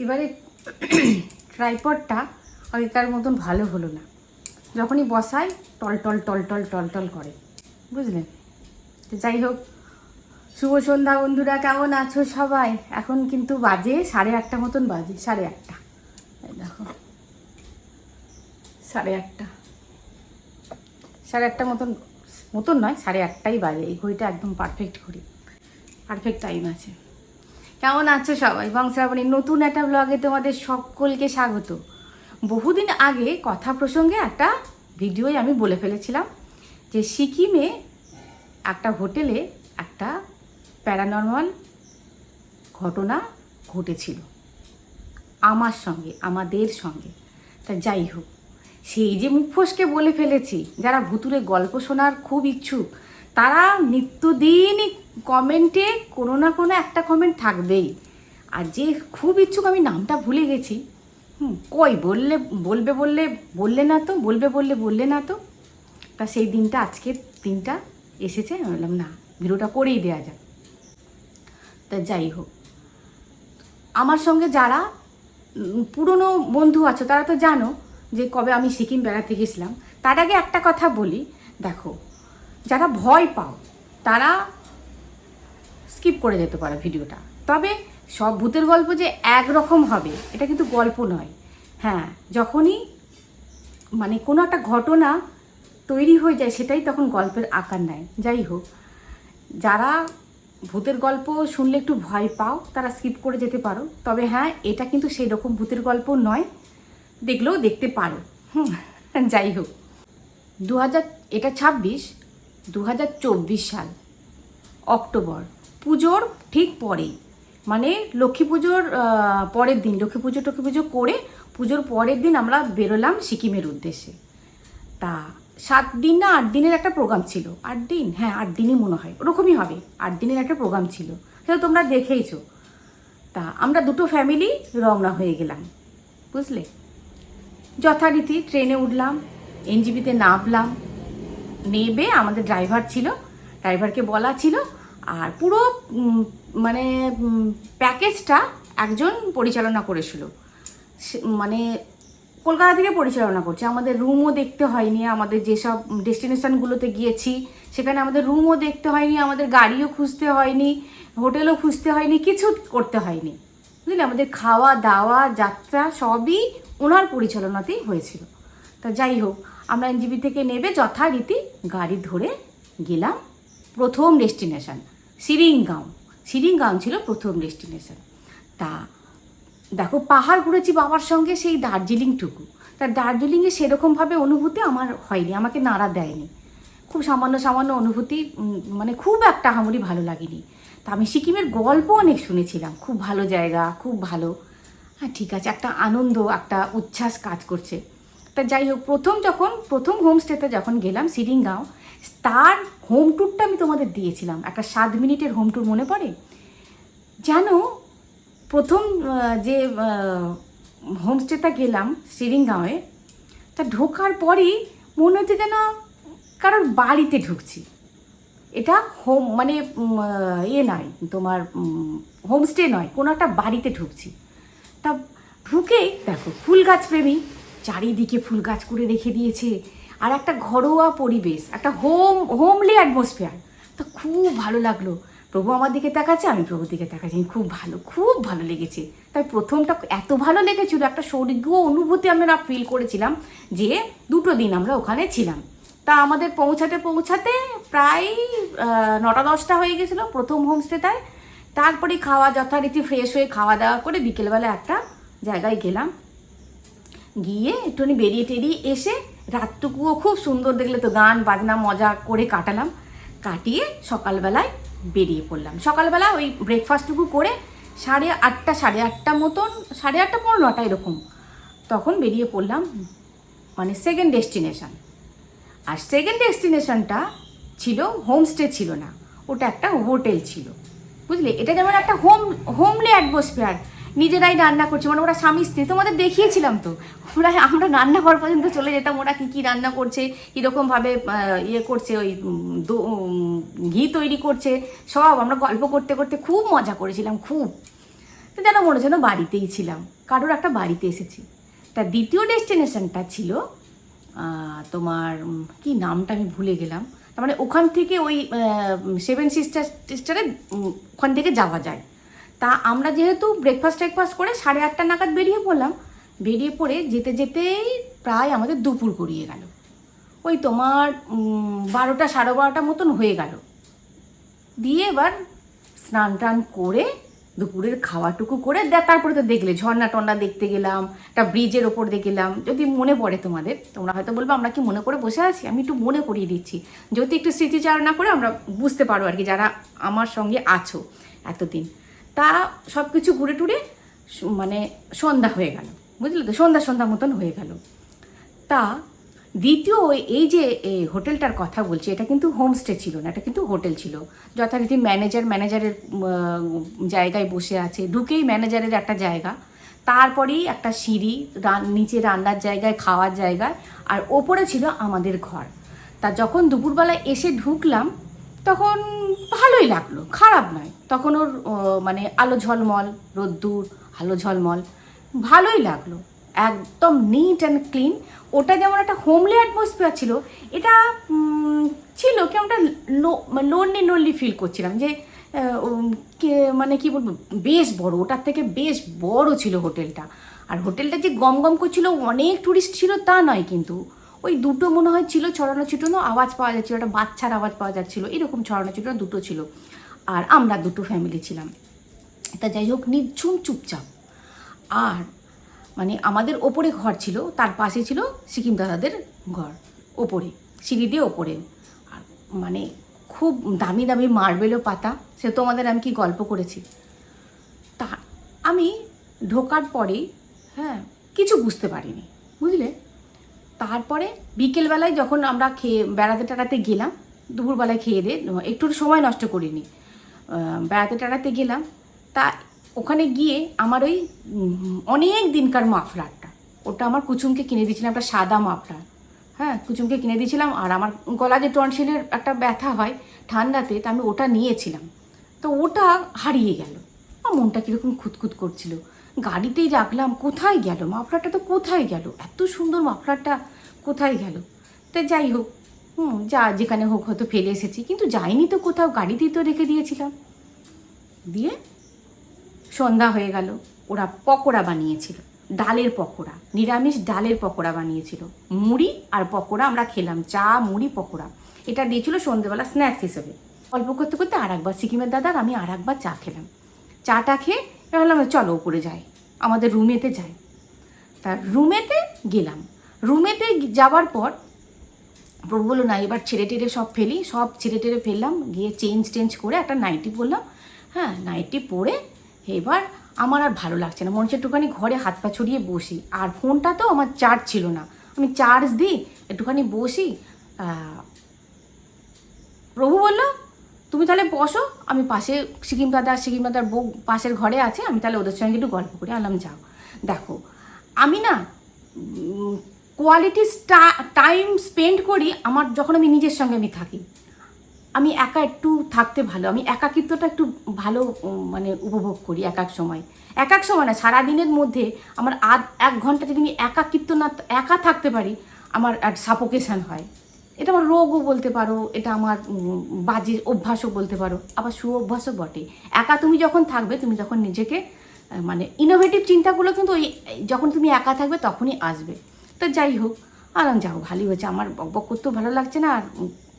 এবারে ট্রাইপডটা আগেকার মতন ভালো হলো না। যখনই বসাই টল টল টল টল টল টল করে, বুঝলেন? তো যাই হোক, শুভ সন্ধ্যা বন্ধুরা, কেমন আছো সবাই? এখন কিন্তু বাজে 8:30 মতন বাজে, 8:30। দেখো 8:30, 8:30 মতন মতন নয়, 8:30টাই বাজে। এই ঘড়িটা একদম পারফেক্ট ঘড়ি, পারফেক্ট টাইম আছে। কেমন আছো সবাই? বংশাবলীর নতুন একটা ব্লগে তোমাদের সকলকে স্বাগত। বহুদিন আগে কথা প্রসঙ্গে একটা ভিডিওয় আমি বলে ফেলেছিলাম যে সিকিমে একটা হোটেলে একটা প্যারানর্মাল ঘটনা ঘটেছিল আমার সঙ্গে, আমাদের সঙ্গে। তা যাই হোক, সেই যে মুখ ফসকে বলে ফেলেছি, যারা ভুতুরে গল্প শোনার খুব ইচ্ছুক তারা নিত্যদিনই কমেন্টে কোনো না কোনো একটা কমেন্ট থাকবেই। আর যে খুব ইচ্ছুক, আমি নামটা ভুলে গেছি, কই বললে না তো, বললে না তো। তা সেই দিনটা, আজকের দিনটা এসেছে, আমি বললাম না, ভিডিওটা করেই দেওয়া যাক। তা যাই হোক, আমার সঙ্গে যারা পুরনো বন্ধু আছো তারা তো জানো যে কবে আমি সিকিম বেড়াতে গেছিলাম। তার আগে একটা কথা বলি, দেখো, যারা ভয় পাও তারা স্কিপ করে যেতে পারো ভিডিওটা। তবে সব ভূতের গল্প যে একরকম হবে এটা কিন্তু গল্প নয়। হ্যাঁ, যখনই মানে কোনো একটা ঘটনা তৈরি হয়ে যায় সেটাই তখন গল্পের আকার নেয়। যাই হোক, যারা ভূতের গল্প শুনলে একটু ভয় পাও তারা স্কিপ করে যেতে পারো। তবে হ্যাঁ, এটা কিন্তু সেই রকম ভূতের গল্প নয়, দেখলেও দেখতে পারো। যাই হোক, এটা 2024 সাল অক্টোবর, পুজোর ঠিক পরেই, মানে লক্ষ্মী পুজোর পরের দিন, লক্ষ্মী পুজো করে পুজোর পরের দিন আমরা বেরোলাম সিকিমের উদ্দেশ্যে। তা 7 দিন না 8 দিনের একটা প্রোগ্রাম ছিল। 8 দিন, হ্যাঁ 8 দিনই মনে হয়, ওরকমই হবে। 8 দিনের একটা প্রোগ্রাম ছিল, সেটা তোমরা দেখেইছো। তা আমরা দুটো ফ্যামিলি রওনা হয়ে গেলাম, বুঝলে। যথারীতি ট্রেনে উঠলাম, এনজিপিতে নামলাম। নেবে আমাদের ড্রাইভার ছিল, ড্রাইভারকে বলা ছিল, আর পুরো মানে প্যাকেজটা একজন পরিচালনা করেছিল, মানে কলকাতা থেকে পরিচালনা করছে। আমাদের রুমও দেখতে হয়নি, আমাদের যেসব ডেস্টিনেশনগুলোতে গিয়েছি সেখানে আমাদের রুমও দেখতে হয়নি, আমাদের গাড়িও খুঁজতে হয়নি, হোটেলও খুঁজতে হয়নি, কিছু করতে হয়নি, বুঝলে। আমাদের খাওয়া দাওয়া যাত্রা সবই ওনার পরিচালনাতেই হয়েছিল। তা যাই হোক, আমরা এনজিবি থেকে নেবে যথারীতি গাড়ি ধরে গেলাম প্রথম ডেস্টিনেশন সিরিংগাঁও। সিরিংগাঁও ছিল প্রথম ডেস্টিনেশন। তা দেখো, পাহাড় ঘুরেছি বাবার সঙ্গে, সেই দার্জিলিংটুকু। তা দার্জিলিংয়ে সেরকমভাবে অনুভূতি আমার হয়নি, আমাকে নাড়া দেয়নি। খুব সামান্য অনুভূতি, মানে খুব একটা আহামরি ভালো লাগেনি। তা আমি সিকিমের গল্প অনেক শুনেছিলাম, খুব ভালো জায়গা, খুব ভালো। হ্যাঁ ঠিক আছে, একটা আনন্দ, একটা উচ্ছ্বাস কাজ করছে। তা যাই হোক, প্রথম হোমস্টেতে যখন গেলাম সিরিংগাঁও, তার হোম ট্যুরটা আমি তোমাদের দিয়েছিলাম, একটা 7 মিনিটের হোম ট্যুর, মনে পড়ে? জানো, প্রথম যে হোমস্টেটা গেলাম সিরিংগাঁওয়ে, তা ঢোকার পরই মনে হচ্ছে যেন কারোর বাড়িতে ঢুকছি। এটা মানে নয়, তোমার হোমস্টে নয়, কোনো একটা বাড়িতে ঢুকছি। তা ঢুকেই দেখো, ফুল গাছ প্রেমী, চারিদিকে ফুল গাছ করে রেখে দিয়েছে, আর একটা ঘরোয়া পরিবেশ, একটা হোমলি অ্যাটমসফিয়ার। তা খুব ভালো লাগলো। প্রভু আমার দিকে তাকাচ্ছে, আমি প্রভুর দিকে তাকাচ্ছি, খুব ভালো লেগেছে। তাই প্রথমটা এত ভালো লেগেছিল, একটা স্বর্গীয় অনুভূতি আমরা ফিল করেছিলাম যে 2 দিন আমরা ওখানে ছিলাম। তা আমাদের পৌঁছাতে প্রায় 9টা-10টা হয়ে গেছিলো প্রথম হোমস্টেটায়। তারপরে যথারীতি ফ্রেশ হয়ে খাওয়া দাওয়া করে বিকেলবেলা একটা জায়গায় গেলাম, গিয়ে একটুখানি বেরিয়ে টেরিয়ে এসে রাতটুকুও খুব সুন্দর, দেখলে তো, গান বাজনা মজা করে কাটিয়ে সকালবেলায় বেরিয়ে পড়লাম। সকালবেলা ওই ব্রেকফাস্টটুকু করে 8:30 মতন, 8:30 পৌনে 9টা এরকম তখন বেরিয়ে পড়লাম, মানে সেকেন্ড ডেস্টিনেশন। আর সেকেন্ড ডেস্টিনেশনটা ছিল হোমস্টে, ছিল না, ওটা একটা হোটেল ছিল, বুঝলে। এটা যেমন একটা হোমলি অ্যাটমসফিয়ার, নিজেরাই রান্না করছে, মানে ওরা স্বামী স্ত্রী, তোমাদের দেখিয়েছিলাম তো। আমরা রান্নাঘর পর্যন্ত চলে যেতাম, ওরা কী রান্না করছে, কীরকমভাবে করছে, ওই ঘি তৈরি করছে, সব আমরা গল্প করতে করতে খুব মজা করেছিলাম, খুব। তো যেন মনে হচ্ছে যেন বাড়িতেই ছিলাম, কারোর একটা বাড়িতে এসেছি। তার দ্বিতীয় ডেস্টিনেশনটা ছিল তোমার কি নামটা আমি ভুলে গেলাম। তার মানে ওখান থেকে ওই 7 সিস্টারে ওখান থেকে যাওয়া যায়। তা আমরা যেহেতু ব্রেকফাস্ট করে 8:30 নাগাদ বেরিয়ে পড়লাম, বেরিয়ে পড়ে যেতে যেতেই প্রায় আমাদের দুপুর গড়িয়ে গেল। ওই তোমার 12টা 12:30 মতন হয়ে গেল। দিয়ে এবার স্নান টান করে দুপুরের খাওয়াটুকু করে তারপরে তো দেখলে ঝর্ণা টন্না দেখতে গেলাম, একটা ব্রিজের ওপর দিয়ে গেলাম। যদি মনে পড়ে তোমাদের, তোমরা হয়তো বলবো আমরা কি মনে করে বসে আছি, আমি একটু মনে করিয়ে দিচ্ছি, যদি একটু স্মৃতিচারণা করে আমরা বুঝতে পারবো আর কি, যারা আমার সঙ্গে আছো এতদিন। তা সব কিছু ঘুরে টুরে মানে সন্ধ্যা হয়ে গেল, বুঝলে তো, সন্ধ্যা মতন হয়ে গেল। তা দ্বিতীয় এই যে হোটেলটার কথা বলছি, এটা কিন্তু হোমস্টে ছিল না, এটা কিন্তু হোটেল ছিল। যথারীতি ম্যানেজারের জায়গায় বসে আছে, ঢুকেই ম্যানেজারের একটা জায়গা, তারপরেই একটা সিঁড়ি, নিচে রান্নার জায়গায়, খাওয়ার জায়গায়, আর ওপরে ছিল আমাদের ঘর। তা যখন দুপুরবেলায় এসে ঢুকলাম তখন ভালোই লাগলো, খারাপ নয়। তখন ওর মানে আলো ঝলমল, রোদ্দুর, আলো ঝলমল, ভালোই লাগলো, একদম নিট অ্যান্ড ক্লিন। ওটা যেমন একটা হোমলি অ্যাটমসফিয়ার ছিল, এটা ছিল কেমন একটা লোনলি ফিল করছিলাম যে মানে কি বলবো, বেশ বড়, ওটার থেকে বেশ বড় ছিল হোটেলটা। আর হোটেলটা যে গম করছিল অনেক টুরিস্ট ছিল তা নয়, কিন্তু ওই দুটো মনে হয় ছিল ছড়ানো ছিটানো, আওয়াজ পাওয়া যাচ্ছিল, একটা বাচ্চার আওয়াজ পাওয়া যাচ্ছিলো, এরকম ছড়ানো ছিটানো দুটো ছিল। আর আমরা দুটো ফ্যামিলি ছিলাম। তা যাই হোক, নিঝুম চুপচাপ। আর মানে আমাদের ওপরে ঘর ছিল, তার পাশে ছিল সিকিম দাদাদের ঘর, ওপরে সিঁড়ি দিয়ে ওপরে। আর মানে খুব দামি দামি মার্বেলও পাতা, সে তোমাদের আমি কি গল্প করেছি। তা আমি ঢোকার পরেই কিছু বুঝতে পারিনি, বুঝলে। তারপরে বিকেলবেলায় যখন আমরা বেড়াতে টেড়াতে গেলাম, দুপুরবেলায় খেয়ে দিয়ে একটু সময় নষ্ট করিনি, বেড়াতে টেড়াতে গেলাম। তা ওখানে গিয়ে আমার ওই অনেক দিনকার মাফলারটা, ওটা আমার কুচুমকে কিনে দিয়েছিলাম, একটা সাদা মাফলার। কুচুমকে কিনে দিয়েছিলাম। আর আমার গলা যে টনসিলের একটা ব্যথা হয় ঠান্ডাতে, তা আমি ওটা নিয়েছিলাম। তো ওটা হারিয়ে গেল, আমার মনটা কীরকম খুঁতখুত করছিল। গাড়িতেই রাখলাম, কোথায় গেল মাফলারটা, তো কোথায় গেল, এত সুন্দর মাফলারটা কোথায় গেল। তা যাই হোক, যেখানে হোক হয়তো ফেলে এসেছি, কিন্তু যাইনি তো কোথাও, গাড়িতেই তো রেখে দিয়েছিলাম। দিয়ে সন্ধ্যা হয়ে গেল, ওরা পকোড়া বানিয়েছিল, ডালের পকোড়া, নিরামিষ ডালের পকোড়া বানিয়েছিল, মুড়ি আর পকোড়া আমরা খেলাম, চা মুড়ি পকোড়া, এটা দিয়েছিল সন্ধ্যেবেলা স্ন্যাক্স হিসেবে। গল্প করতে করতে আর একবার সিকিমের দাদার আমি আর একবার চা খেলাম। চাটা খেয়ে ভাবলাম চলো উপরে যাই, আমাদের রুমেতে যাই। তা রুমেতে গেলাম। রুমেতে যাওয়ার পর প্রভু বললো না, এবার ছেড়ে টেড়ে সব ফেলি, সব ছেড়ে টেড়ে ফেললাম, গিয়ে চেঞ্জ করে একটা নাইটি পরলাম। নাইটি পরে এবার আমার আর ভালো লাগছে না, মনে হচ্ছে একটুখানি ঘরে হাত পা ছড়িয়ে বসি। আর ফোনটা তো আমার চার্জ ছিল না, আমি চার্জ দিই একটুখানি বসি। প্রভু বললো তুমি তাহলে বসো, আমি পাশে সিকিম দাদার বউ পাশের ঘরে আছে, আমি তাহলে ওদের সঙ্গে একটু গল্প করি। আনলাম যাও। দেখো আমি না কোয়ালিটি টাইম স্পেন্ড করি আমার, যখন আমি নিজের সঙ্গে আমি থাকি, আমি একা একটু থাকতে ভালো, আমি একাকিত্বটা একটু ভালো মানে উপভোগ করি। এক এক সময় না, সারাদিনের মধ্যে আমার 1 ঘন্টা যদি আমি একা থাকতে পারি, আমার সাফোকেশান হয়। এটা আমার রোগও বলতে পারো, এটা আমার বাজে অভ্যাসও বলতে পারো, আবার সুঅভ্যাসও বটে। একা তুমি যখন থাকবে, তুমি তখন নিজেকে মানে ইনোভেটিভ চিন্তাগুলো কিন্তু ওই যখন তুমি একা থাকবে তখনই আসবে। তো যাই হোক, যাও ভালোই হয়েছে, আমার বকবক করতেও ভালো লাগছে না, আর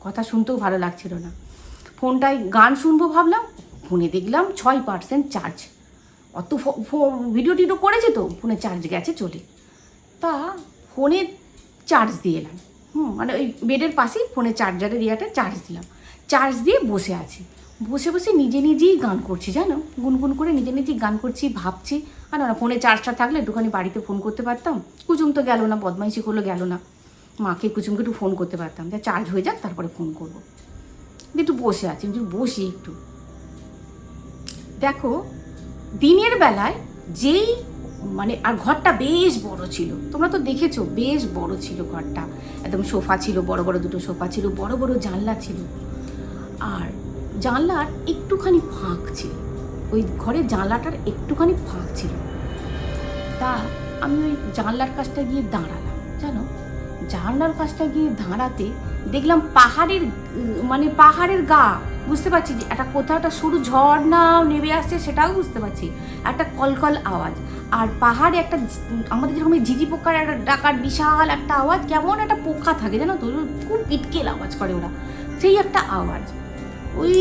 কথা শুনতেও ভালো লাগছিল না। ফোনটায় গান শুনবো ভাবলাম, ফোনে দেখলাম 6% চার্জ। অত ভিডিও টিডিও করেছে তো, ফোনে চার্জ গেছে চলে। তা ফোনে চার্জ দিয়ে এলাম, মানে ওই বেডের পাশেই ফোনে চার্জারের ইয়েটা চার্জ দিলাম। চার্জ দিয়ে বসে আছি, বসে নিজেই গান করছি, জানো, গুনগুন করে নিজেই গান করছি, ভাবছি। আর না, ফোনে চার্জটা থাকলে একটুখানি বাড়িতে ফোন করতে পারতাম, কুচুম তো গেল না, বদমাইশি করলো গেল না, মাকে কুচুমকে একটু ফোন করতে পারতাম, তাই চার্জ হয়ে যাক তারপরে ফোন করবো। একটু বসে আছি, বসি একটু। দেখো দিনের বেলায় যেই মানে, আর ঘরটা বেশ বড় ছিল, তোমরা তো দেখেছো বেশ বড় ছিল ঘরটা, একদম সোফা ছিল, বড় বড় দুটো সোফা ছিল, বড় জানলা ছিল, আর জানলার একটুখানি ফাঁক ছিল, ওই ঘরের জানলাটার একটুখানি ফাঁক ছিল। তা আমি ওই জানলার কাছটা গিয়ে দাঁড়ালাম, জানো, জানলার কাছটা গিয়ে দাঁড়াতে দেখলাম পাহাড়ের গা, বুঝতে পারছি যে একটা কোথাও একটা সরু ঝর্ণা নেমে আসছে, সেটাও বুঝতে পারছি, একটা কলকল আওয়াজ, আর পাহাড়ে একটা আমাদের যেরকম ঝিঝি পোকার একটা ডাকার বিশাল একটা আওয়াজ, কেমন একটা পোকা থাকে জানো তো, খুব পিটকেল আওয়াজ করে ওরা, সেই একটা আওয়াজ, ওই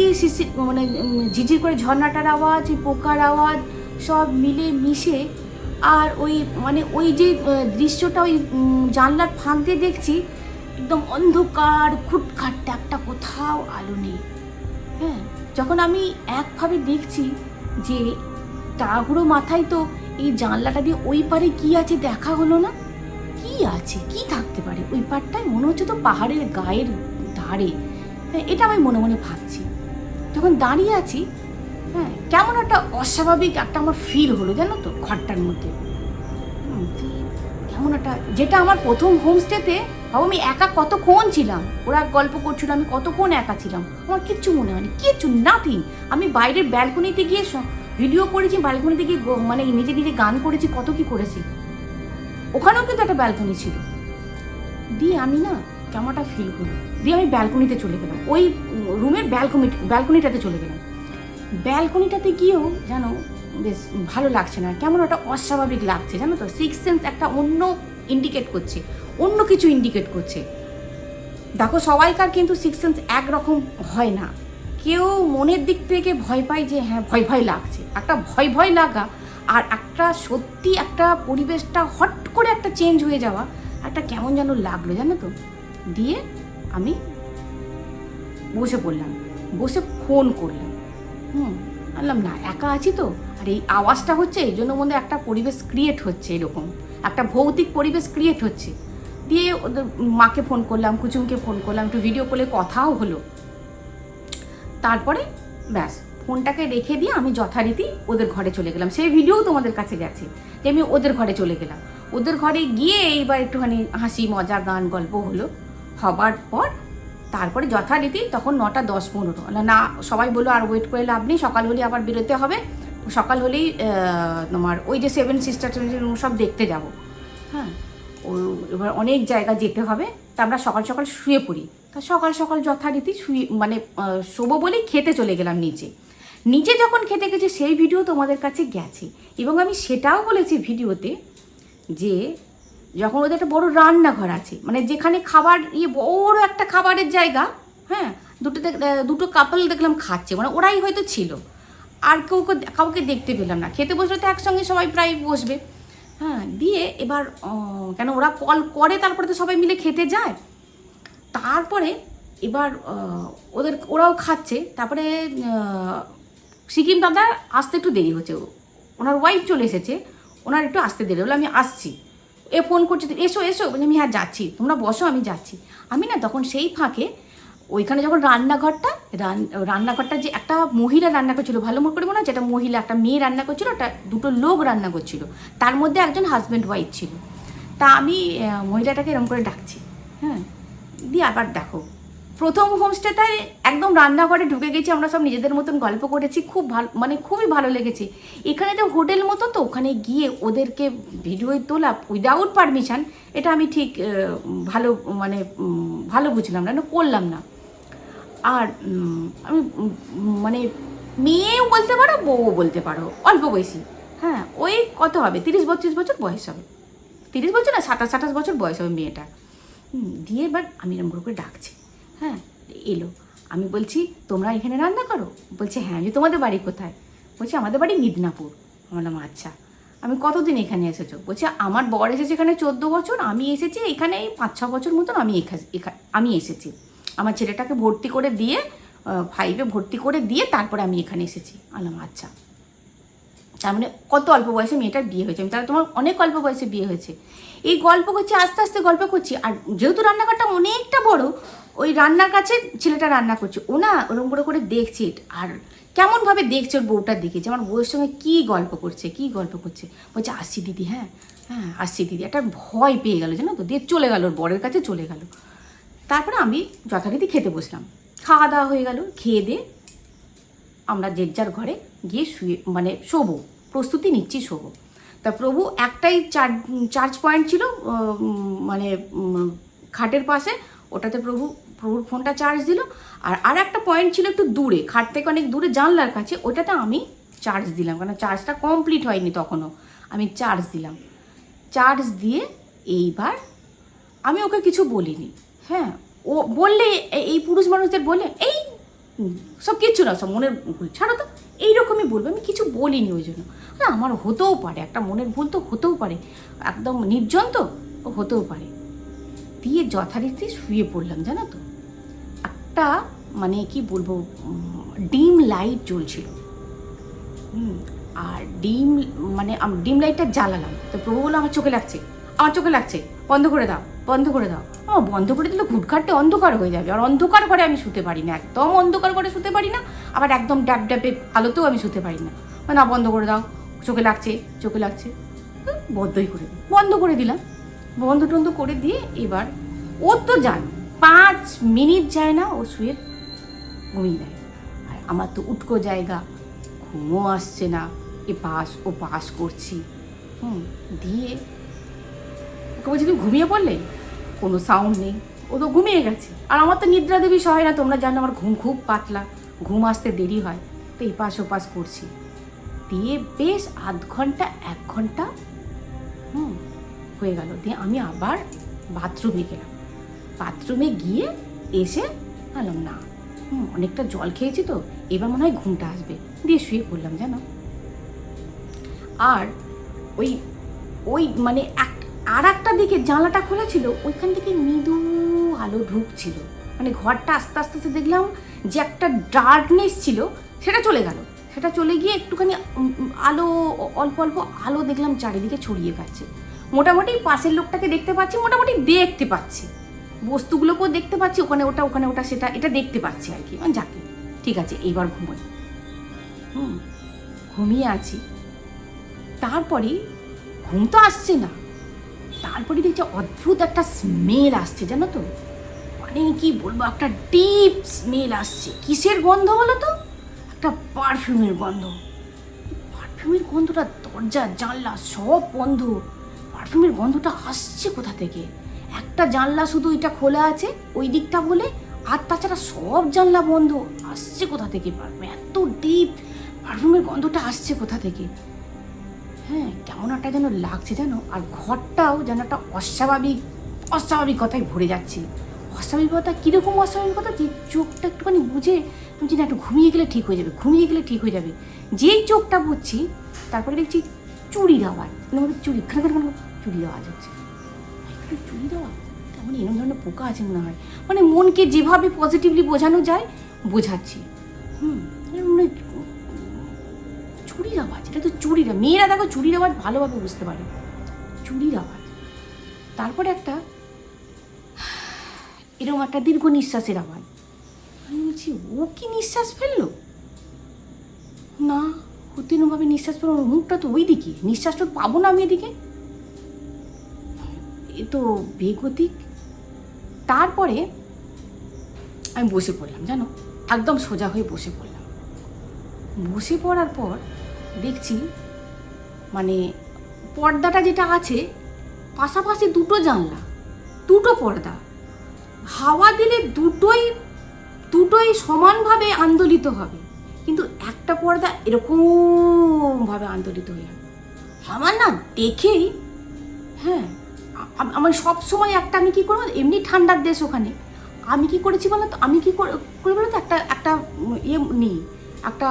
ঝিঝির করে ঝর্ণাটার আওয়াজ, ওই পোকার আওয়াজ, সব মিলে মিশে, আর ওই যে দৃশ্যটা ওই জানলার ফাঁক দিয়ে দেখছি, একদম অন্ধকার খুটখাটটা, একটা কোথাও আলো নেই। হ্যাঁ, যখন আমি একভাবে দেখছি যে তাড়াহুড়ো মাথায় তো এই জানলাটা দিয়ে ওই পারে কি আছে দেখা হলো না, কি আছে, কি থাকতে পারে ওই পারটায়, মনে হচ্ছে তো পাহাড়ের গায়ের ধারে। হ্যাঁ, এটা আমি মনে মনে ভাবছি। যখন দাঁড়িয়ে আছি, হ্যাঁ, কেমন একটা অস্বাভাবিক একটা আমার ফিল হলো, জানো তো, ঘরটার মধ্যে কেমন একটা, যেটা আমার প্রথম হোমস্টেতে, ভাবো আমি একা কতক্ষণ ছিলাম, ওরা গল্প করছিল, আমি কতক্ষণ একা ছিলাম, আমার কিচ্ছু মনে হয়নি, কিচ্ছু নাথিং। আমি বাইরের ব্যালকনিতে গিয়ে ভিডিও করেছি, ব্যালকনিতে গিয়ে নিজে নিজে গান করেছি, কত কি করেছি, ওখানেও কিন্তু একটা ব্যালকনি ছিল। দিয়ে আমি না কেমন একটা ফিল হলো, দিয়ে আমি ব্যালকনিতে চলে গেলাম, ওই রুমের ব্যালকনিটাতে চলে গেলাম। ব্যালকনিটাতে গিয়েও জানো বেশ ভালো লাগছে না, কেমন একটা অস্বাভাবিক লাগছে, জানো তো, সিক্স সেন্স একটা অন্য ইন্ডিকেট করছে, অন্য কিছু ইন্ডিকেট করছে। দেখো, সবাইকার কিন্তু সিক্স সেন্স একরকম হয় না, কেউ মনের দিক থেকে ভয় পায় যে হ্যাঁ ভয় ভয় লাগছে, একটা ভয় ভয় লাগা, আর একটা সত্যি একটা পরিবেশটা হট করে একটা চেঞ্জ হয়ে যাওয়া, একটা কেমন যেন লাগলো, জানো তো। দিয়ে আমি বসে পড়লাম, বসে ফোন করলাম, বললাম না একা আছি তো, আর এই আওয়াজটা হচ্ছে, এই জন্য মধ্যে একটা পরিবেশ ক্রিয়েট হচ্ছে, এরকম একটা ভৌতিক পরিবেশ ক্রিয়েট হচ্ছে। দিয়ে ওদের মাকে ফোন করলাম, কুচুমকে ফোন করলাম, একটু ভিডিও কলে কথাও হলো। তারপরে ব্যাস ফোনটাকে রেখে দিয়ে আমি যথারীতি ওদের ঘরে চলে গেলাম। সেই ভিডিও তোমাদের কাছে গেছে যে আমি ওদের ঘরে চলে গেলাম। ওদের ঘরে গিয়ে এইবার একটুখানি হাসি মজা গান গল্প হলো, হবার পর তারপরে যথারীতি তখন 9টা 10-15 না, সবাই বললো আর ওয়েট করে লাভ নেই, সকাল হলেই আবার বেরোতে হবে, সকাল হলেই তোমার ওই যে 7 সিস্টার সব দেখতে যাব। হ্যাঁ, ও এবার অনেক জায়গা যেতে হবে, তা আমরা সকাল সকাল শুয়ে পড়ি। তা সকাল সকাল যথারীতি শোবো বলেই খেতে চলে গেলাম নিচে যখন খেতে গেছি সেই ভিডিও তোমাদের কাছে গেছে, এবং আমি সেটাও বলেছি ভিডিওতে যে যখন ওদের একটা বড় রান্নাঘর আছে, মানে যেখানে খাবার বড় একটা খাবারের জায়গা, হ্যাঁ, দুটো কাপল দেখলাম খাচ্ছে, মানে ওরাই হয়তো ছিল, আর কাউকে দেখতে পেলাম না। খেতে বসলে তো একসঙ্গে সবাই প্রায় বসবে। হ্যাঁ, দিয়ে এবার কেন ওরা কল করে, তারপরে তো সবাই মিলে খেতে যায়। তারপরে এবার ওরাও খাচ্ছে, তারপরে সিকিম দাদা আসতে একটু দেরি হচ্ছে, ওনার ওয়াইফ চলে এসেছে, ওনার একটু আসতে দেরি হলো, আমি আসছি, ফোন করছে, এসো এসো, বলে আমি হ্যাঁ যাচ্ছি, তোমরা বসো আমি যাচ্ছি। আমি না তখন সেই ফাঁকে ওইখানে যখন রান্নাঘরটা যে একটা মহিলা রান্না করছিল, ভালো করে মনে হচ্ছে, একটা মহিলা একটা মেয়ে রান্না করছিল, একটা দুটো লোক রান্না করছিল, তার মধ্যে একজন হাজব্যান্ড ওয়াইফ ছিল। তা আমি মহিলাটাকে এরকম করে ডাকছি, হ্যাঁ, দিয়ে আবার দেখো প্রথম হোমস্টেটায় একদম রান্নাঘরে ঢুকে গেছি, আমরা সব নিজেদের মতন গল্প করেছি, খুব ভালো, মানে খুবই ভালো লেগেছে। এখানে তো হোটেল মতো, তো ওখানে গিয়ে ওদেরকে ভিডিও তোলা উইদাউট পারমিশন, এটা আমি ঠিক ভালো বুঝলাম না, করলাম না। আর আমি মানে মেয়েও বলতে পারো, বউও বলতে পারো, অল্প বয়সী, হ্যাঁ, ওই কত হবে 30-32 বছর বয়স হবে, 30 বছর না 27-28 বছর বয়স হবে মেয়েটা। দিয়ে এবার আমি এরকম করে ডাকছি, হ্যাঁ, এলো। আমি বলছি তোমরা এখানে রান্না করো? বলছে হ্যাঁ। আমি তোমাদের বাড়ি কোথায়? বলছি আমাদের বাড়ি মিদনাপুর। আমার নাম আচ্ছা। আমি কতদিন এখানে এসেছো? বলছে আমার বর এসেছে এখানে 14 বছর, আমি এসেছি এখানে 5-6 বছর মতন, আমি এসেছি আমার ছেলেটাকে ভর্তি করে দিয়ে 5-এ ভর্তি করে দিয়ে তারপরে আমি এখানে এসেছি। আলাম আচ্ছা, তার মানে কত অল্প বয়সে মেয়েটার বিয়ে হয়েছে। আমি তাহলে তোমার অনেক অল্প বয়সে বিয়ে হয়েছে। এই গল্প করছি, আস্তে আস্তে গল্প করছি, আর যেহেতু রান্নাঘরটা অনেকটা বড়, ওই রান্নার কাছে ছেলেটা রান্না করছে, ও না ওরকম করে দেখছে, আর কেমনভাবে দেখছে ওর বউটার দিকে, যে আমার বউয়ের সঙ্গে কী গল্প করছে। বলছে আসছি দিদি, হ্যাঁ হ্যাঁ আসছি দিদি। একটা ভয় পেয়ে গেলো জানো তো, দিয়ে চলে গেল, ওর বরের কাছে চলে গেল। তারপরে আমি যথারীতি খেতে বসলাম, খাওয়া দাওয়া হয়ে গেল, খেয়ে দিয়ে আমরা যে যার ঘরে গিয়ে শুয়ে মানে শোবো, প্রস্তুতি নিচ্ছি শোবো। তা প্রভু একটাই চার্জ পয়েন্ট ছিল মানে খাটের পাশে, ওটাতে প্রভুর ফোনটা চার্জ দিল। আর একটা পয়েন্ট ছিল একটু দূরে, খাট থেকে অনেক দূরে জানলার কাছে, ওটাতে আমি চার্জ দিলাম, কারণ চার্জটা কমপ্লিট হয়নি তখনও। আমি চার্জ দিলাম, চার্জ দিয়ে এইবার আমি ওকে কিছু বলিনি। হ্যাঁ, ও বললে এই পুরুষ মানুষদের বলে এই সব কিচ্ছু না, সব মনের ভুল, ছাড়ো তো, এইরকমই বলবে। আমি কিছু বলিনি ওই জন্য। হ্যাঁ, আমার হতেও পারে, একটা মনের ভুল তো হতেও পারে, একদম নির্জন তো হতেও পারে। দিয়ে যথারীতি শুয়ে পড়লাম, জানো তো। একটা মানে কি বলবো, ডিম লাইট জ্বলছিল। আর ডিম লাইটটা জ্বালালাম, তো প্রভু বললো আমার চোখে লাগছে, আমার চোখে লাগছে, বন্ধ করে দাও, বন্ধ করে দাও। বন্ধ করে দিলে ঘুটঘাটে অন্ধকার হয়ে যাবে, আর অন্ধকার করে আমি শুতে পারি না, একদম অন্ধকার করে শুতে পারি না, আবার একদম ড্যাব ড্যাবে আলোতেও আমি শুতে পারি না। না, বন্ধ করে দাও, চোখে লাগছে, চোখে লাগছে, বন্ধ করে দিলাম। বন্ধ টন্ধ করে দিয়ে এবার ও তো জানো 5 মিনিট যায় না ও শুয়ে ঘুমিয়ে দেয়। আর আমার তো উটকো জায়গা, ঘুমও আসছে না, ও পাস করছি। দিয়ে ওকে বলছি তুমি ঘুমিয়ে পড়লে, কোনো সাউন্ড নেই, ও তো ঘুমিয়ে গেছে। আর আমার তো নিদ্রা দেবী সহায় না, তোমরা জানো আমার ঘুম খুব পাতলা, ঘুম আসতে দেরি হয়, তো ও পাস করছি। দিয়ে বেশ আধ ঘন্টা 1 ঘন্টা হয়ে গেল। দিয়ে আমি আবার বাথরুমে গেলাম, বাথরুমে গিয়ে এসে বললাম না, অনেকটা জল খেয়েছি তো, এবার মনে হয় ঘুমটা আসবে, দিয়ে শুয়ে পড়লাম জানো। আর ওই মানে আর একটা দিকে জানলাটা খোলা ছিল, ওইখান থেকে মৃদু আলো ঢুকছিল, মানে ঘরটা আস্তে আস্তে আস্তে দেখলাম যে একটা ডার্কনেস ছিল সেটা চলে গেল, সেটা চলে গিয়ে একটুখানি আলো, অল্প অল্প আলো দেখলাম চারিদিকে ছড়িয়ে গেছে। মোটামুটি পাশের লোকটাকে দেখতে পাচ্ছি, মোটামুটি দেখতে পাচ্ছি, বস্তুগুলোকেও দেখতে পাচ্ছি, ওখানে ওটা সেটা, এটা দেখতে পাচ্ছি আর কি। যাকে ঠিক আছে, এইবার ঘুমোই। ঘুমিয়ে আছি, তারপরে ঘুম তো আসছে না, তারপরে দেখছি অদ্ভুত একটা স্মেল আসছে, জানো তো, মানে কি বলবো, একটা ডিপ স্মেল আসছে। কিসের গন্ধ বলো তো? একটা পারফিউমের গন্ধ। পারফিউমের গন্ধটা, দরজা জানলা সব বন্ধ, পারফিউমের গন্ধটা আসছে কোথা থেকে? একটা জানলা শুধু এটা খোলা আছে ওই দিকটা বলে, আর তাছাড়া সব জানলা বন্ধ। আসছে কোথা থেকে পারফিউম? এত ডিপ পারফিউমের গন্ধটা আসছে কোথা থেকে? হ্যাঁ, কেমন একটা যেন লাগছে জানো। আর ঘরটাও যেন একটা অস্বাভাবিকতায় ভরে যাচ্ছে। অস্বাভাবিকতা কীরকম অস্বাভাবিকতা, যে চোখটা একটুখানি বুঝে আমি না একটু ঘুমিয়ে গেলে ঠিক হয়ে যাবে, যেই চোখটা বুঝছি তারপরে দেখছি চুরির আওয়াজ, চুরি চুরির আওয়াজ হচ্ছে। চুরি দেওয়া তেমন এরকম ধরনের পোকা আছে মনে হয়, মানে মনকে যেভাবে পজিটিভলি বোঝানো যায় বোঝাচ্ছি। চুরির আওয়াজ, এটা তো চুরির, মেয়েরা দেখো চুরির আওয়াজ ভালোভাবে বুঝতে পারে, চুরির আওয়াজ। তারপরে একটা এরকম একটা দীর্ঘ নিঃশ্বাসের আওয়াজ। আমি বলছি ও কি নিঃশ্বাস ফেললো? না, হতিনভাবে নিঃশ্বাস ফেললো, মুখটা তো ওই দিকে, নিঃশ্বাসটা পাবো না আমি এদিকে, এ তো বেগতিক। তারপরে আমি বসে পড়লাম জানো, একদম সোজা হয়ে বসে পড়লাম। বসে পড়ার পর দেখছি মানে পর্দাটা যেটা আছে, পাশাপাশি দুটো জানলা, দুটো পর্দা, হাওয়া দিলে দুটোই সমানভাবে আন্দোলিত হবে, কিন্তু একটা পর্দা এরকমভাবে আন্দোলিত হয়ে যাবে। আমার না দেখেই, হ্যাঁ, আমার সবসময় একটা, আমি কী করবো, এমনি ঠান্ডার দেশ ওখানে, আমি কি করেছি বলো তো, আমি কি করে বলো তো, একটা ইয়ে নিই, একটা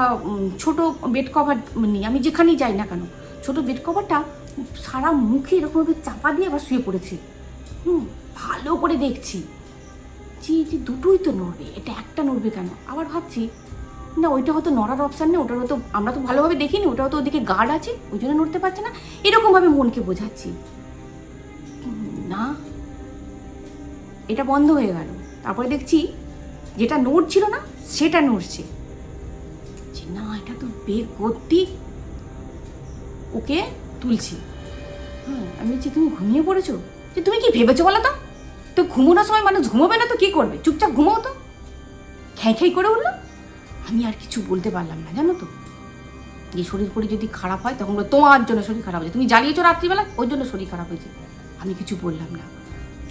ছোটো বেড কভার নিই, আমি যেখানেই যাই না কেন, ছোটো বেড কভারটা সারা মুখে এরকমভাবে চাপা দিয়ে আবার শুয়ে পড়েছি। ভালো করে দেখছি যে দুটোই তো নড়বে, এটা একটা নড়বে কেন? আবার ভাবছি না, ওইটা হয়তো নড়ার অপশান নেই, ওটার হয়তো আমরা তো ভালোভাবে দেখিনি, ওটা হয়তো ওদিকে গার্ড আছে ওই জন্য নড়তে পারছে না, এরকমভাবে মনকে বোঝাচ্ছি। না, এটা বন্ধ হয়ে গেল। তারপরে দেখছি যেটা নড়ছিল না সেটা নড়ছে, না এটা তো বেগতিক, ওকে তুলছি। আমি বলছি তুমি ঘুমিয়ে পড়েছো? যে তুমি কি ভেবেছো বলো তো, তো ঘুমোনোর সময় মানুষ ঘুমোবে না তো কী করবে, চুপচাপ ঘুমোও তো। খ্যাই খ্যাই করে উঠলো। আমি আর কিছু বলতে পারলাম না জানো তো, যে শরীর পরি যদি খারাপ হয় তখন তোমার জন্য শরীর খারাপ হয়েছে, তুমি জ্বালিয়েছো রাত্রিবেলা, ওই জন্য শরীর খারাপ হয়েছে। আমি কিছু বললাম না,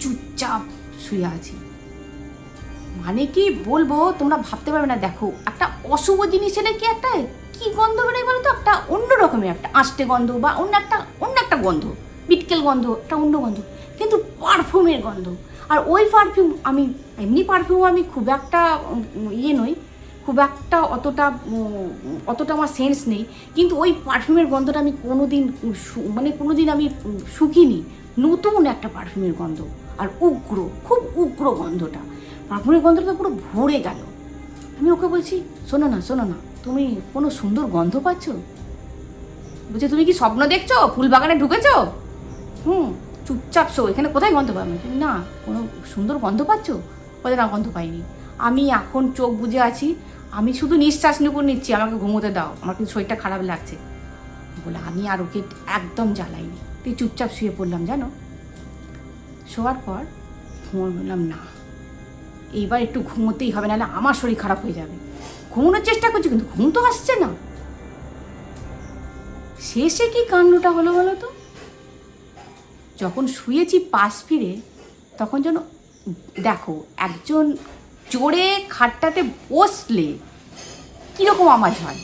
চুপচাপ শুয়ে আছি। মানে কি বলবো তোমরা ভাবতে পারবে না। দেখো, একটা অশুভ জিনিস এলে কি একটা কি গন্ধ বেরোয় বলো তো, একটা অন্য রকমের একটা আষ্টে গন্ধ বা অন্য একটা গন্ধ, বিটকেল গন্ধ, একটা অন্য গন্ধ, কিন্তু পারফিউমের গন্ধ। আর ওই পারফিউম, আমি এমনি পারফিউম আমি খুব একটা নই, খুব একটা অতটা আমার সেন্স নেই, কিন্তু ওই পারফিউমের গন্ধটা আমি কোনোদিন আমি শুকিনি। নতুন একটা পারফিউমের গন্ধ, আর খুব উগ্র গন্ধটা, পারফিউমের গন্ধটা পুরো ভরে গেল। আমি ওকে বলছি, শোনো না, তুমি কোনো সুন্দর গন্ধ পাচ্ছ? বলছে, তুমি কি স্বপ্ন দেখছো, ফুল বাগানে ঢুকেছো? চুপচাপ শো, এখানে কোথায় গন্ধ পাবে? না, কোনো সুন্দর গন্ধ পাচ্ছ? বলে, না, গন্ধ পাইনি। আমি এখন চোখ বুজে আছি, আমি শুধু নিঃশ্বাস নিচ্ছি, আমাকে ঘুমোতে দাও, আমার কিন্তু শরীরটা খারাপ লাগছে বলে আমি আর ওকে একদম জ্বালাইনি। তুই চুপচাপ শুয়ে পড়লাম। জানো, শোয়ার পর বললাম, না, এইবার একটু ঘুমোতেই হবে, নাহলে আমার শরীর খারাপ হয়ে যাবে। ঘুমানোর চেষ্টা করছি, কিন্তু ঘুম তো আসছে না। শেষে কি কাণ্ডটা হলো বলো তো, যখন শুয়েছি পাশ ফিরে, তখন যেন, দেখো, একজন জোরে খাটটাতে বসলে কীরকম আওয়াজ হয়,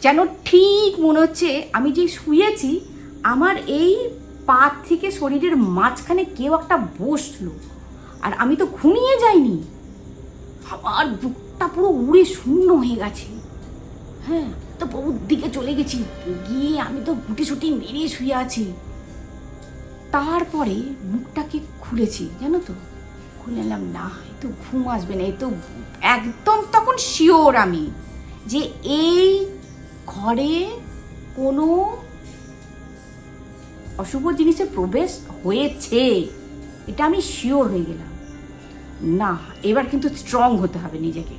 যেন ঠিক মনে হচ্ছে আমি যে শুয়েছি আমার এই পা থেকে শরীরের মাঝখানে কেউ একটা বসলো, আর আমি তো ঘুমিয়ে যাইনি। আমার বুকটা পুরো উড়ে শূন্য হয়ে গেছে। হ্যাঁ, তো বহু দিকে চলে গেছি, গিয়ে আমি তো গুটি মেরে শুয়ে আছি। তারপরে মুখটাকে খুলেছি, জানো তো, খুলে নিলাম, না, এ তো ঘুম আসবে না, এ তো একদম তখন শিওর আমি যে এই ঘরে কোনো অশুভ জিনিসের প্রবেশ হয়েছে, এটা আমি শিওর হয়ে গেলাম। না, এবার কিন্তু স্ট্রং হতে হবে নিজেকে।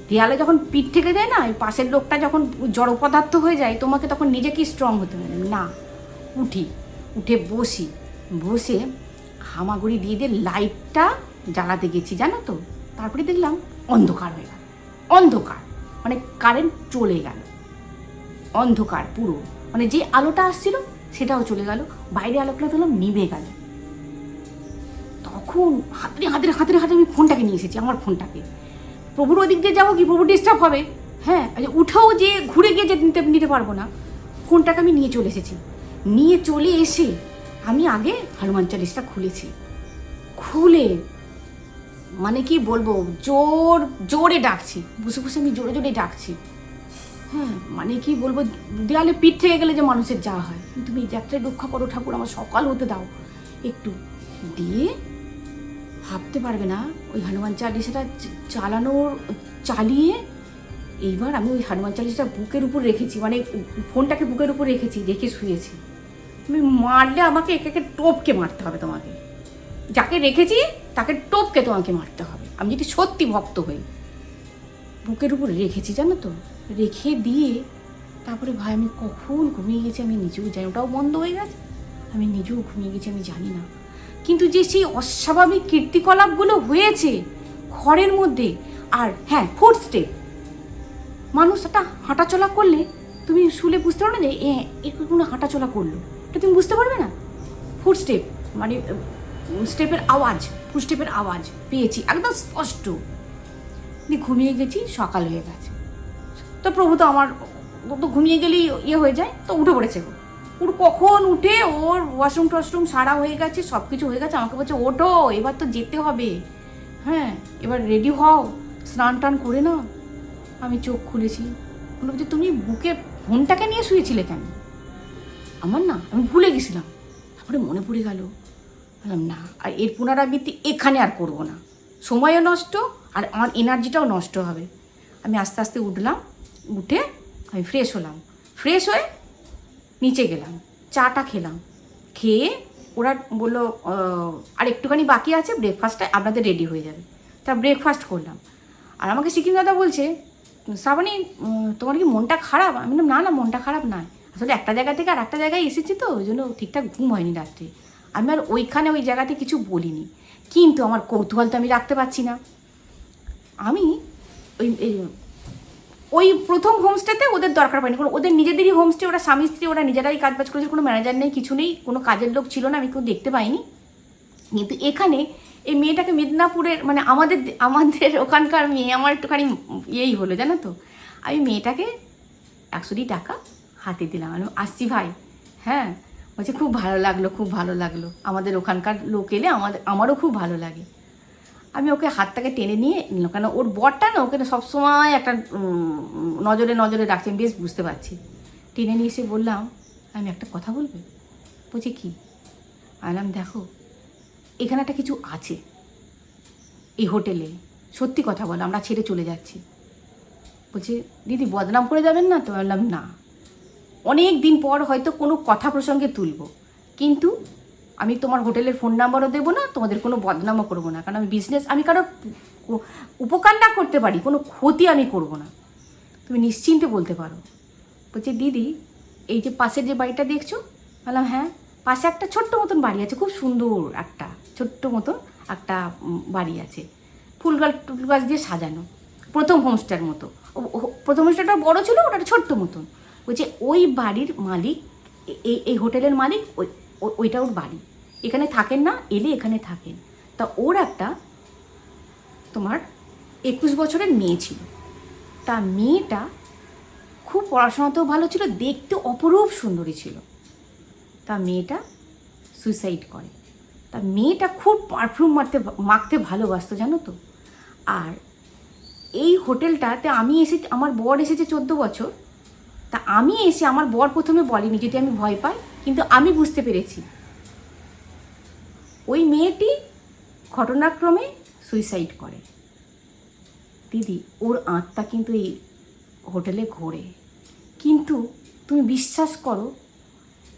দেয়ালে যখন পিঠ থেকে যায় না, পাশের লোকটা যখন জড় পদার্থ হয়ে যায়, তোমাকে তখন নিজেকেই স্ট্রং হতে হবে। না, উঠে বসে হামাগুড়ি দিয়ে লাইটটা জ্বালাতে গেছি, জানো তো। তারপরে দেখলাম অন্ধকার হয়ে গেল, অন্ধকার মানে কারেন্ট চলে গেল, অন্ধকার পুরো, মানে যে আলোটা আসছিল সেটাও চলে গেল, বাইরে আলোটা দেখলাম নিভে গেল। তখন হাতে আমি ফোনটাকে নিয়ে এসেছি, আমার ফোনটাকে। প্রভুর ওদিক দিয়ে যাবো কি, প্রভু ডিস্টার্ব হবে, হ্যাঁ, উঠেও যে ঘুরে গিয়ে যে নিতে পারবো না। ফোনটাকে আমি নিয়ে চলে এসে আমি আগে হনুমান চালিশটা খুলে মানে কি বলবো, জোরে ডাকছি, বসে আমি জোরে ডাকছি। হ্যাঁ, মানে কি বলবো, দেয়ালে পিঠ থেকে গেলে যে মানুষের যা হয়, তুমি যাত্রায় রক্ষা করো ঠাকুর, আমার সকাল হতে দাও একটু। দিয়ে ভাবতে পারবে না, ওই হনুমান চালিশাটা চালিয়ে এইবার আমি ওই হনুমান চালিশাটা বুকের উপর রেখেছি, মানে ফোনটাকে বুকের উপর রেখে শুয়েছি। তুমি মারলে আমাকে একে টোপকে মারতে হবে, তোমাকে যাকে রেখেছি তাকে টোপকে তোমাকে মারতে হবে, আমি যদি সত্যি ভক্ত হই। বুকের উপর রেখেছি, জানো তো, রেখে দিয়ে তারপরে ভাই আমি কখন ঘুমিয়ে গেছি আমি নিজেও জানি, ওটাও বন্ধ হয়ে গেছে, আমি নিজেও ঘুমিয়ে গেছি আমি জানি না। কিন্তু যে সেই অস্বাভাবিক কীর্তিকলাপগুলো হয়েছে ঘরের মধ্যে, আর হ্যাঁ, ফুটস্টেপ, মানুষ একটা হাঁটাচলা করলে তুমি শুলে বুঝতে পারো না যে একটু কোনো হাঁটাচলা করলো, এটা তুমি বুঝতে পারবে না। ফুটস্টেপ মানে ফুটস্টেপের আওয়াজ পেয়েছি একদম স্পষ্ট। ঘুমিয়ে গেছি, সকাল হয়ে গেছে। তো প্রভু তো আমার তো ঘুমিয়ে গেলেই হয়ে যায়, তো উঠে পড়েছে। কখন উঠে ওর ওয়াশরুম সারা হয়ে গেছে, সব কিছু হয়ে গেছে, আমাকে বলছে, ওঠো, এবার তো যেতে হবে, হ্যাঁ, এবার রেডি হও, স্নান টান করে নাও। আমি চোখ খুলেছি, বলছে, তুমি বুকে ফোনটাকে নিয়ে শুয়েছিলে কেন? আমার না, আমি ভুলে গেছিলাম। তারপরে মনে পড়ে গেল, বললাম না, আর এর পুনরাবৃত্তি এখানে আর করবো না, সময়ও নষ্ট আর আমার এনার্জিটাও নষ্ট হবে। আমি আস্তে আস্তে উঠে আমি ফ্রেশ হয়ে নিচে গেলাম, চাটা খেয়ে ওরা বললো আর একটুখানি বাকি আছে, ব্রেকফাস্টটা আপনাদের রেডি হয়ে যাবে। তা ব্রেকফাস্ট করলাম, আর আমাকে সিকিম দাদা বলছে, শ্রাবণী, তোমার কি মনটা খারাপ? আমি বললাম, না, মনটা খারাপ নয়, আসলে একটা জায়গা থেকে আর একটা জায়গায় এসেছি তো, ওই জন্য ঠিকঠাক ঘুম হয়নি রাত্রে। আমি আর ওই জায়গাতে কিছু বলিনি, কিন্তু আমার কৌতূহল তো আমি রাখতে পারছি না। আমি ওই ওই প্রথম হোমস্টেতে ওদের দরকার পড়েনি, কারণ ওদের নিজেদেরই হোমস্টে, ওরা স্বামী স্ত্রী, ওরা নিজেরাই কাজ বাজ করেছে, কোনো ম্যানেজার নেই, কিছু নেই, কোনো কাজের লোক ছিল না, আমি কেউ দেখতে পাইনি। কিন্তু এখানে এই মেয়েটাকে মেদিনীপুরের মানে আমাদের আমাদের ওখানকার মেয়ে, আমার একটুখানি ইয়েই হলো জানো তো, আমি মেয়েটাকে 100 টাকা হাতে দিলাম, আমি আসছি ভাই, হ্যাঁ, বলছে খুব ভালো লাগলো, খুব ভালো লাগলো, আমাদের ওখানকার লোক এলে আমারও খুব ভালো লাগে। আমি ওকে হাতটাকে টেনে নিয়ে নিলাম, কেন ওর বরটা না ওকে সবসময় একটা নজরে নজরে রাখছে, আমি বেশ বুঝতে পারছি। টেনে নিয়ে এসে বললাম, আমি একটা কথা বলবে? বলছি কি? বললাম দেখো, এখানে একটা কিছু আছে এই হোটেলে, সত্যি কথা বলো, আমরা ছেড়ে চলে যাচ্ছি। বলছে দিদি বদনাম করে যাবেন না তো? বললাম না, অনেক দিন পর হয়তো কোনো কথা প্রসঙ্গে তুলব, কিন্তু আমি তোমার হোটেলের ফোন নাম্বারও দেবো না, তোমাদের কোনো বদনামও করবো না, কারণ আমি বিজনেস, আমি কারো উপকার না করতে পারি, কোনো ক্ষতি আমি করব না, তুমি নিশ্চিন্তে বলতে পারো। বলছে দিদি এই যে পাশের যে বাড়িটা দেখছো? বললাম হ্যাঁ, পাশে একটা ছোট্ট মতন বাড়ি আছে, খুব সুন্দর একটা ছোট্ট মতন একটা বাড়ি আছে, ফুল গাছ দিয়ে সাজানো, প্রথম হোমস্টের মতো। প্রথম হোমস্টেটা বড় ছিল, ওটা ছোট্ট মতন। বলছে ওই বাড়ির মালিক, এই হোটেলের মালিক, ওইটা ওর বাড়ি, এখানে থাকেন না, এলে এখানে থাকেন। তা ওর একটা তোমার 21 বছরের মেয়ে ছিল, তা মেয়েটা খুব পড়াশোনাতেও ভালো ছিল, দেখতে অপরূপ সুন্দরী ছিল। তা মেয়েটা সুইসাইড করে। তা মেয়েটা খুব পারফিউম মাখতে ভালোবাসতো জানো তো। আর এই হোটেলটাতে আমি এসে, আমার বর এসেছে 14 বছর, তা আমি এসে, আমার বর প্রথমে বলেনি যদি আমি ভয় পাই, কিন্তু আমি বুঝতে পেরেছি ওই মেয়েটি ঘটনাক্রমে সুইসাইড করে। দিদি ওর আত্মা কিন্তু এই হোটেলে ঘোরে, কিন্তু তুমি বিশ্বাস করো,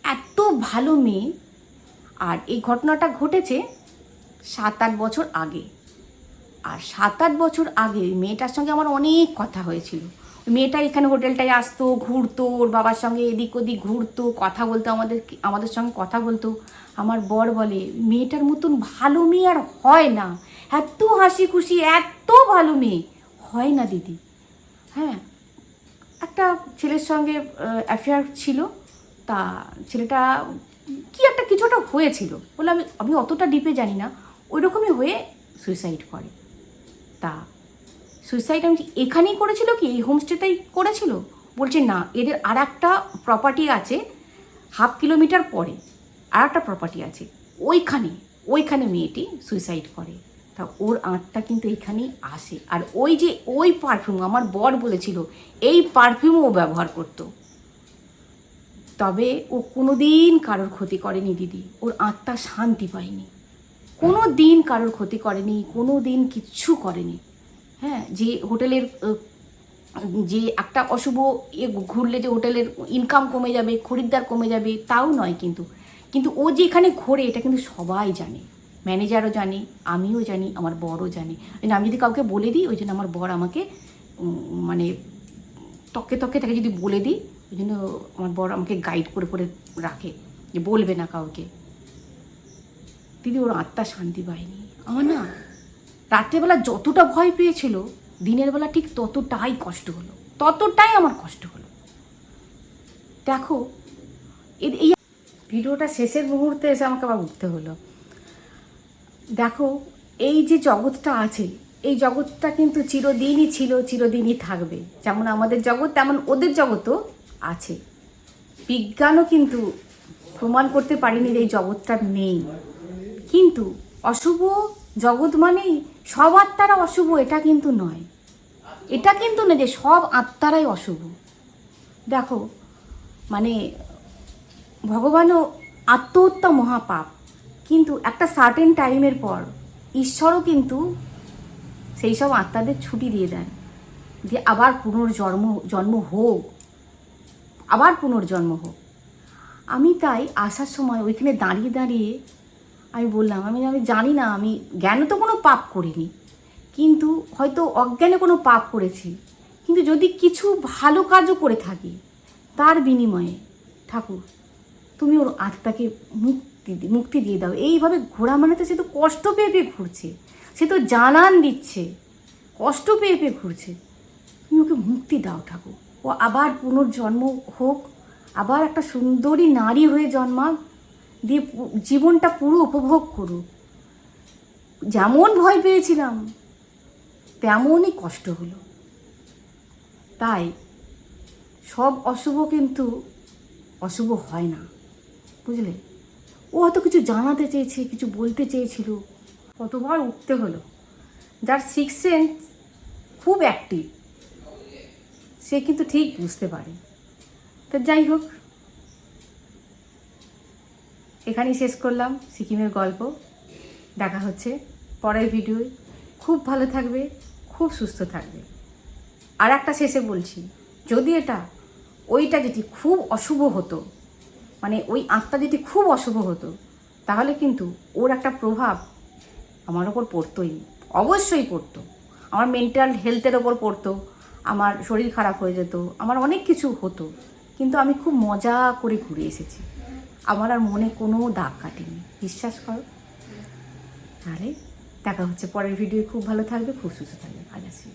এত ভালো মেয়ে। আর এই ঘটনাটা ঘটেছে 7-8 বছর আগে। আর 7-8 বছর আগে মেয়েটার সঙ্গে আমার অনেক কথা হয়েছিল। মেয়েটা এখানে হোটেলটায় আসতো, ঘুরতো, ওর বাবার সঙ্গে এদিক ওদিক ঘুরতো, কথা বলতো, আমাদের সঙ্গে কথা বলতো। আমার বর বলে মেয়েটার মতন ভালো মেয়ে আর হয় না, এত হাসি খুশি, এত ভালো মেয়ে হয় না দিদি। হ্যাঁ, একটা ছেলের সঙ্গে অ্যাফেয়ার ছিল, তা ছেলেটা কি একটা কিছুটা হয়েছিল বলে, আমি অতটা ডিপে জানি না, ওই রকমই হয়ে সুইসাইড করে। তা সুইসাইড আমি এখানেই করেছিল কি এই হোমস্টেটাই করেছিল? বলছে না, এদের আর একটা প্রপার্টি আছে 1/2 কিলোমিটার পরে, আর একটা প্রপার্টি আছে, ওইখানে মেয়েটি সুইসাইড করে। তা ওর আঁটটা কিন্তু এইখানেই আসে। আর ওই পারফিউম আমার বর বলেছিল এই পারফিউমও ও ব্যবহার করতো। তবে ও কোনো দিন কারোর ক্ষতি করেনি দিদি, ওর আত্মা শান্তি পায়নি, কোনো দিন কারোর ক্ষতি করেনি, কোনো দিন কিচ্ছু করেনি। হ্যাঁ, যে হোটেলের যে একটা অশুভ ঘুরলে যে হোটেলের ইনকাম কমে যাবে, খরিদ্দার কমে যাবে, তাও নয়। কিন্তু ও যে এখানে ঘোরে এটা কিন্তু সবাই জানে, ম্যানেজারও জানে, আমিও জানি, আমার বরও জানে। আমি যদি কাউকে বলে দিই, ওই জন্য আমার বর আমাকে মানে তকে তাকে যদি বলে দিই, ওই জন্য আমার বর আমাকে গাইড করে করে রাখে যে বলবে না কাউকে। দিদি ওর আত্মা শান্তি পায়নি। আমার না রাত্রেবেলা যতটা ভয় পেয়েছিল, দিনের বেলা ঠিক ততটাই কষ্ট হলো, ততটাই আমার কষ্ট হলো। দেখো এই ভিডিওটা শেষের মুহূর্তে এসে আমাকে আবার উঠতে হলো। দেখো এই যে জগৎটা আছে, এই জগৎটা কিন্তু চিরদিনই ছিল, চিরদিনই থাকবে। যেমন আমাদের জগৎ, তেমন ওদের জগৎও আছে। বিজ্ঞানও কিন্তু প্রমাণ করতে পারেনি যে এই জগৎটা নেই। কিন্তু অশুভ জগৎ মানেই সব আত্মারা অশুভ, এটা কিন্তু নয়। এটা কিন্তু না যে সব আত্মারাই অশুভ। দেখো মানে ভগবানও আত্মহত্যা মহাপাপ, কিন্তু একটা সার্টেন টাইমের পর ঈশ্বরও কিন্তু সেই সব আত্মাদের ছুটি দিয়ে দেন যে আবার জন্ম হোক, আবার পুনর্জন্ম হোক। আমি তাই আসার সময় ওইখানে দাঁড়িয়ে দাঁড়িয়ে আমি বললাম, আমি জানি না, আমি জ্ঞানে তো কোনো পাপ করিনি, কিন্তু হয়তো অজ্ঞানে কোনো পাপ করেছি, কিন্তু যদি কিছু ভালো কাজও করে থাকি, তার বিনিময়ে ঠাকুর তুমি ওর আত্মাকে মুক্তি দিয়ে দাও। এইভাবে ঘোরা মানে তো সে তো কষ্ট পেয়ে পেয়ে ঘুরছে, সে তো জানান দিচ্ছে কষ্ট পেয়ে পেয়ে ঘুরছে। তুমি ওকে মুক্তি দাও ঠাকুর, ও আবার পুনর্জন্ম হোক, আবার একটা সুন্দরী নারী হয়ে জন্মাক, দিয়ে জীবনটা পুরো উপভোগ করুক। যেমন ভয় পেয়েছিলাম তেমনই কষ্ট হলো। তাই সব অশুভ কিন্তু অশুভ হয় না, বুঝলে? ও হয়তো কিছু জানাতে চেয়েছে, কিছু বলতে চেয়েছিল, কতবার উঠতে হলো। যার সিক্স সেন্স খুব অ্যাক্টিভ সে কিন্তু ঠিক বুঝতে পারে। তো যাই হোক, এখানেই শেষ করলাম সিকিমের গল্প। দেখা হচ্ছে পরের ভিডিওয়। খুব ভালো থাকবে, খুব সুস্থ থাকবে। আর একটা শেষে বলছি, যদি ওইটা যদি খুব অশুভ হতো, মানে ওই আত্মা যদি খুব অশুভ হতো, তাহলে কিন্তু ওর একটা প্রভাব আমার ওপর পড়তোই, অবশ্যই পড়তো। আমার মেন্টাল হেলথের ওপর পড়তো, আমার শরীর খারাপ হয়ে যেত, আমার অনেক কিছু হতো। কিন্তু আমি খুব মজা করে ঘুরে এসেছি, আমার আর মনে কোনো দাগ কাটেনি, বিশ্বাস করো। তাহলে দেখা হচ্ছে পরের ভিডিও। খুব ভালো থাকবে, খুব সুস্থ থাকবে। আজ আসি।